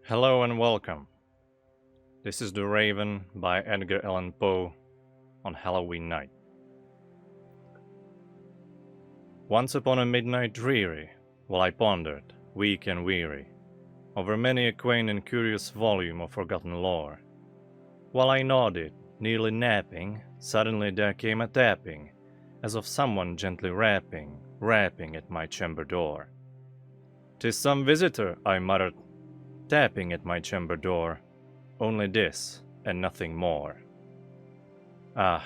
Hello and welcome. This is The Raven by Edgar Allan Poe on Halloween night. Once upon a midnight dreary, while I pondered, weak and weary, over many a quaint and curious volume of forgotten lore, while I nodded, nearly napping, suddenly there came a tapping, as of someone gently rapping at my chamber door. "'Tis some visitor," I muttered, tapping at my chamber door, only this and nothing more. Ah,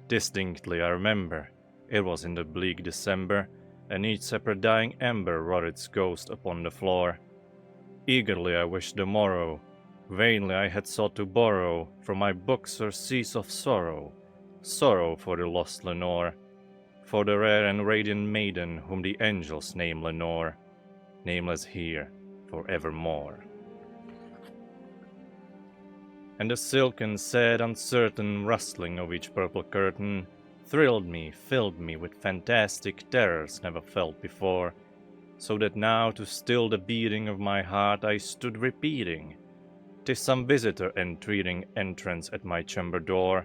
distinctly I remember, it was in the bleak December, and each separate dying ember wrought its ghost upon the floor. Eagerly I wished the morrow, vainly I had sought to borrow from my books surcease of sorrow, sorrow for the lost Lenore, for the rare and radiant maiden whom the angels name Lenore, nameless here for evermore. And the silken, sad, uncertain rustling of each purple curtain thrilled me, filled me with fantastic terrors never felt before, so that now to still the beating of my heart I stood repeating, "'Tis some visitor entreating entrance at my chamber door,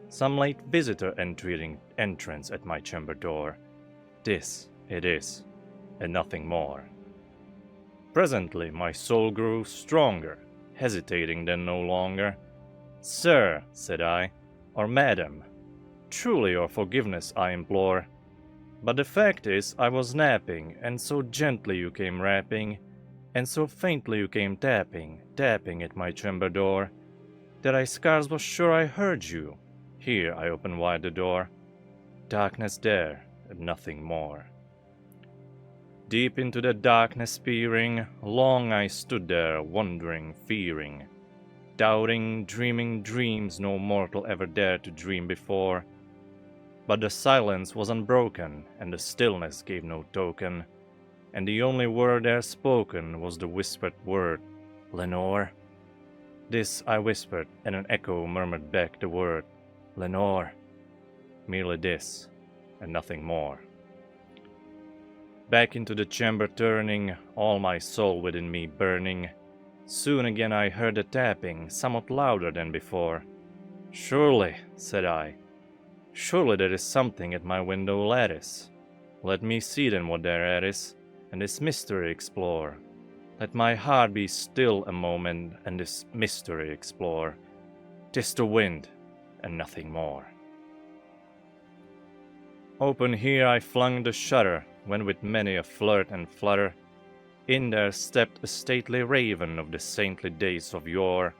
some late visitor entreating entrance at my chamber door. This it is, and nothing more." Presently my soul grew stronger, hesitating then no longer. "Sir," said I, "or madam, truly your forgiveness I implore. But the fact is I was napping, and so gently you came rapping, and so faintly you came tapping at my chamber door, that I scarce was sure I heard you. Here I opened wide the door. Darkness there, and nothing more." Deep into the darkness peering, long I stood there, wondering, fearing, doubting, dreaming dreams no mortal ever dared to dream before. But the silence was unbroken, and the stillness gave no token, and the only word there spoken was the whispered word, "Lenore." This I whispered, and an echo murmured back the word, "Lenore." Merely this, and nothing more. Back into the chamber turning, all my soul within me burning, soon again I heard a tapping, somewhat louder than before. "Surely," said I, "surely there is something at my window lattice. Let me see then what thereat is, and this mystery explore. Let my heart be still a moment, and this mystery explore. 'Tis the wind, and nothing more." Open here I flung the shutter, when with many a flirt and flutter, in there stepped a stately raven of the saintly days of yore.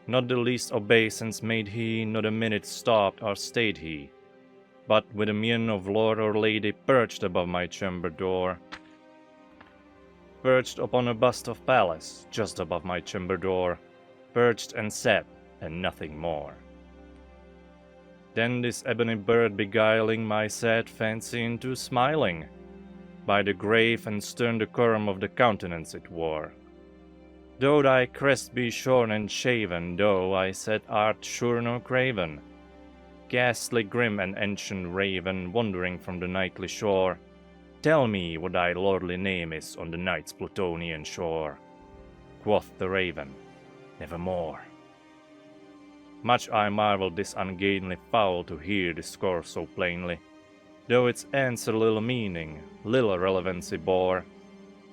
Not the least obeisance made he, not a minute stopped or stayed he, but with a mien of lord or lady perched above my chamber door. Perched upon a bust of Pallas, just above my chamber door, perched and sat, and nothing more. Then this ebony bird beguiling my sad fancy into smiling, by the grave and stern decorum of the countenance it wore. "Though thy crest be shorn and shaven, thou," I said, "art sure no craven, ghastly grim and ancient raven, wandering from the nightly shore. Tell me what thy lordly name is on the night's Plutonian shore." Quoth the raven, "Nevermore." Much I marveled this ungainly fowl to hear discourse so plainly, though its answer little meaning, little relevancy bore,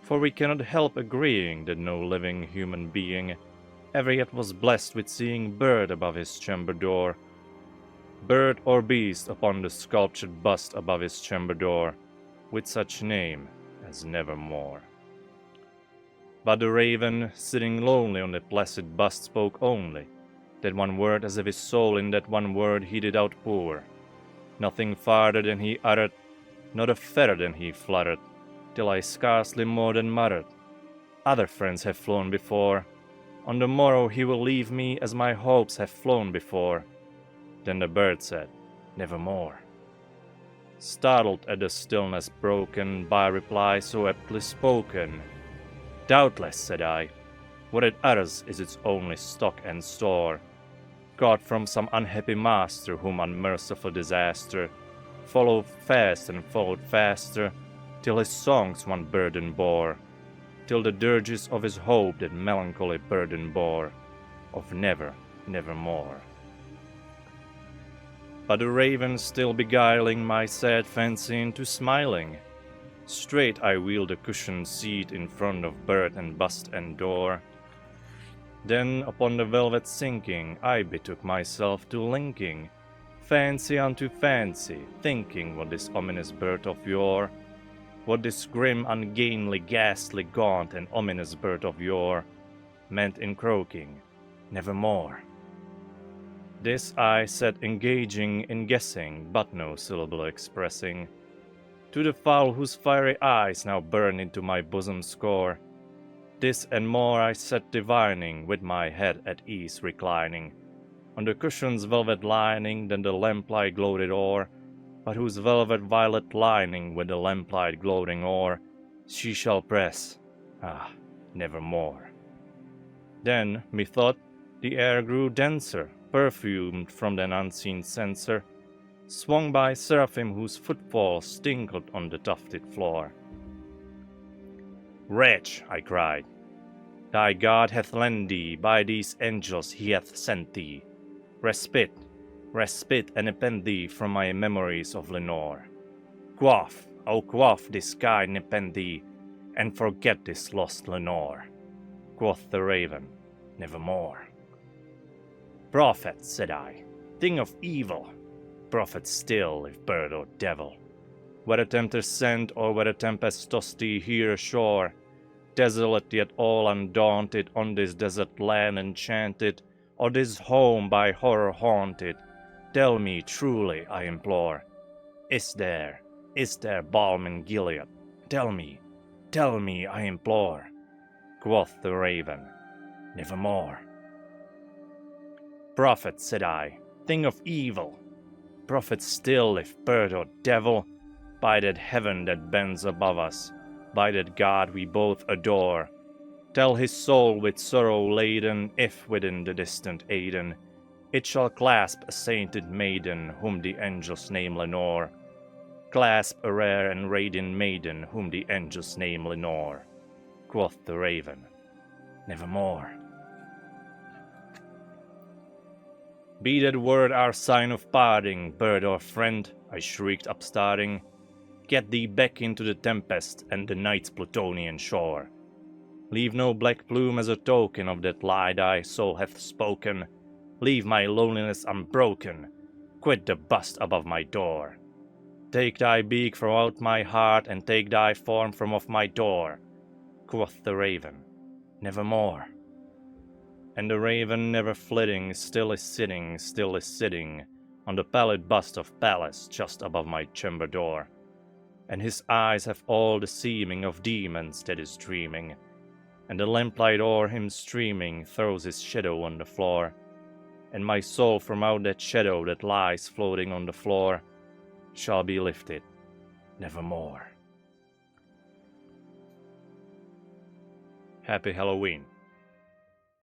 for we cannot help agreeing that no living human being ever yet was blessed with seeing bird above his chamber door, bird or beast upon the sculptured bust above his chamber door, with such name as Nevermore. But the raven, sitting lonely on the placid bust, spoke only that one word, as if his soul in that one word he did outpour. Nothing farther than he uttered, not a feather than he fluttered, till I scarcely more than muttered, "Other friends have flown before. On the morrow he will leave me as my hopes have flown before." Then the bird said, "Nevermore." Startled at the stillness broken by a reply so aptly spoken, "Doubtless," said I, "what it utters is its only stock and store, got from some unhappy master whom unmerciful disaster followed fast and followed faster, till his songs one burden bore, till the dirges of his hope that melancholy burden bore, of never, nevermore. But the raven still beguiling my sad fancy into smiling, straight I wheeled the cushioned seat in front of bird and bust and door. Then upon the velvet sinking, I betook myself to linking fancy unto fancy, thinking what this ominous bird of yore, what this grim, ungainly, ghastly, gaunt, and ominous bird of yore meant in croaking, nevermore. This I sat engaging in guessing, but no syllable expressing, to the fowl whose fiery eyes now burn into my bosom score. This and more I sat divining, with my head at ease reclining, on the cushion's velvet lining, then the lamplight gloated o'er, but whose velvet violet lining with the lamplight gloating o'er, she shall press, nevermore. Then, methought, the air grew denser, perfumed from an unseen censer, swung by seraphim whose footfalls tinkled on the tufted floor. Wretch, I cried, thy God hath lent thee, by these angels he hath sent thee, respite, respite and nepenthe thee from my memories of Lenore. Quaff, oh quaff this kind nepenthe, and forget this lost Lenore. Quoth the raven, nevermore. Prophet, said I, thing of evil, prophet still, if bird or devil, whether tempter sent or whether tempest tossed thee here ashore, desolate yet all undaunted on this desert land enchanted, or this home by horror haunted, tell me truly, I implore, is there balm in Gilead? Tell me, I implore. Quoth the raven, nevermore. Prophet, said I, thing of evil, prophet still, if bird or devil, by that heaven that bends above us, by that God we both adore, tell his soul with sorrow laden, if within the distant Aidenn it shall clasp a sainted maiden whom the angels name Lenore, clasp a rare and radiant maiden whom the angels name Lenore. Quoth the raven, nevermore. Be that word our sign of parting, bird or friend, I shrieked upstarting, get thee back into the tempest and the night's Plutonian shore. Leave no black plume as a token of that lie thy soul hath spoken, leave my loneliness unbroken, quit the bust above my door. Take thy beak from out my heart, and take thy form from off my door. Quoth the raven, nevermore. And the raven, never flitting, still is sitting on the pallid bust of Pallas just above my chamber door. And his eyes have all the seeming of demons that is dreaming, and the lamplight o'er him streaming throws his shadow on the floor, and my soul from out that shadow that lies floating on the floor shall be lifted nevermore. Happy Halloween.